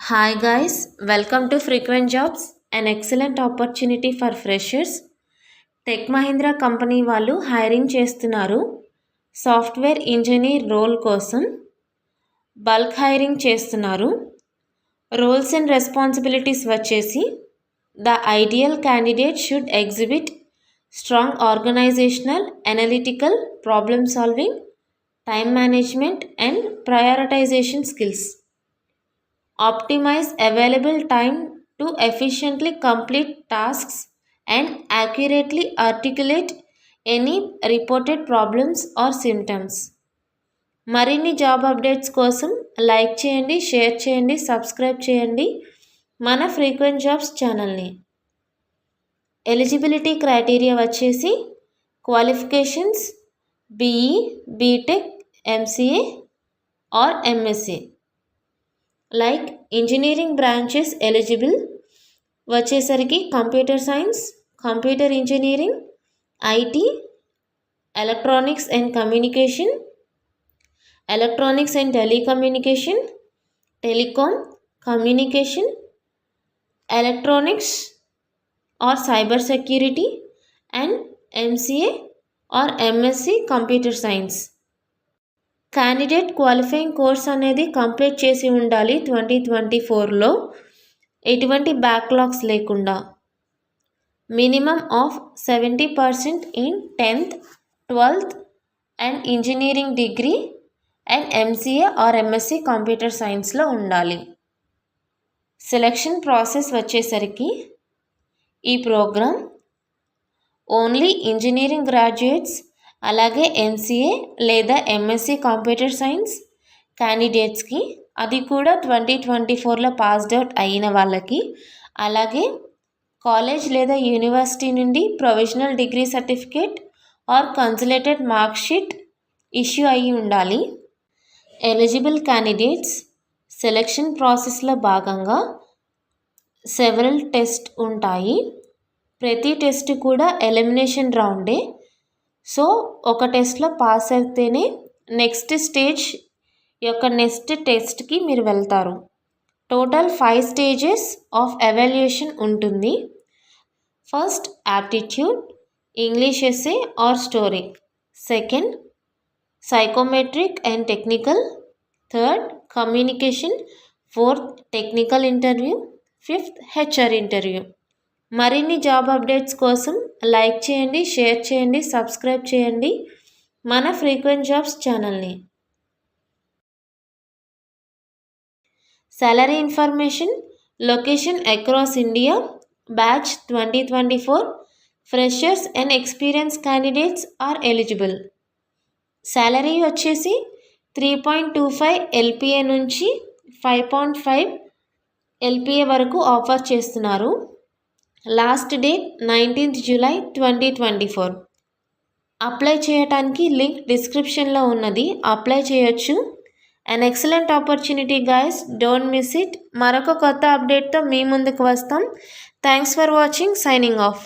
Hi guys, welcome to Frequent Jobs, an excellent opportunity for freshers. Tech Mahindra కంపెనీ వాళ్ళు hiring చేస్తున్నారు. Software engineer role కోసం bulk hiring చేస్తున్నారు. Roles and responsibilities వచ్చేసి the ideal candidate should exhibit strong organisational, analytical, problem solving, time management and prioritisation skills. Optimize available time to efficiently complete tasks and accurately articulate any reported problems or symptoms. మరిన్ని job updates కోసం like చేయండి, share చేయండి, subscribe చేయండి మన frequent jobs ఛానల్ని. Eligibility criteria వచ్చేసి qualifications BE, BTech, MCA or MSc. Like engineering branches eligible వచ్చేసరికి computer science, computer engineering, IT, electronics and communication, electronics and telecommunication, telecom, communication, electronics or cyber security and MCA or MSc computer science. Candidate qualifying course అనేది complete చేసి ఉండాలి 2024లో, ఎటువంటి backlogs లేకుండా. Minimum of 70% in 10th, 12th and engineering degree and MCA or MSc computer సైన్స్లో ఉండాలి. Selection process వచ్చేసరికి ఈ ప్రోగ్రామ్ ఓన్లీ ఇంజనీరింగ్ గ్రాడ్యుయేట్స్, అలాగే ఎంసీఏ లేదా ఎంఎస్సి కంప్యూటర్ సైన్స్ క్యాండిడేట్స్కి, అది కూడా 2024లో పాస్డ్ అవుట్ అయిన వాళ్ళకి, అలాగే కాలేజ్ లేదా యూనివర్సిటీ నుండి provisional degree certificate or consolidated marksheet issue అయి ఉండాలి. ఎలిజిబుల్ క్యాండిడేట్స్ సెలెక్షన్ ప్రాసెస్లో భాగంగా సెవరల్ టెస్ట్ ఉంటాయి. ప్రతి టెస్ట్ కూడా ఎలిమినేషన్ రౌండే. సో ఒక టెస్ట్లో పాస్ అయితేనే నెక్స్ట్ స్టేజ్ నెక్స్ట్ టెస్ట్కి మీరు వెళ్తారు. టోటల్ 5 స్టేజెస్ ఆఫ్ ఎవాల్యుయేషన్ ఉంటుంది. First aptitude, English essay or story. Second psychometric and technical. Third communication. Fourth technical interview. Fifth HR interview. మరిన్ని జాబ్ అప్డేట్స్ కోసం లైక్ చేయండి, షేర్ చేయండి, సబ్స్క్రైబ్ చేయండి మన ఫ్రీక్వెంట్ జాబ్స్ ఛానల్ని. Salary information, location across India, batch 2024, freshers and experience candidates are eligible. Salary వచ్చేసి 3.25 LPA నుంచి 5.5 LPA వరకు ఆఫర్ చేస్తున్నారు. Last date 19th July 2024. Apply చేయడానికి లింక్ డిస్క్రిప్షన్లో ఉన్నది, అప్లై చేయొచ్చు. An excellent opportunity guys, don't miss it. మరొక కొత్త అప్డేట్తో మీ ముందుకు వస్తాం. Thanks for watching, signing off.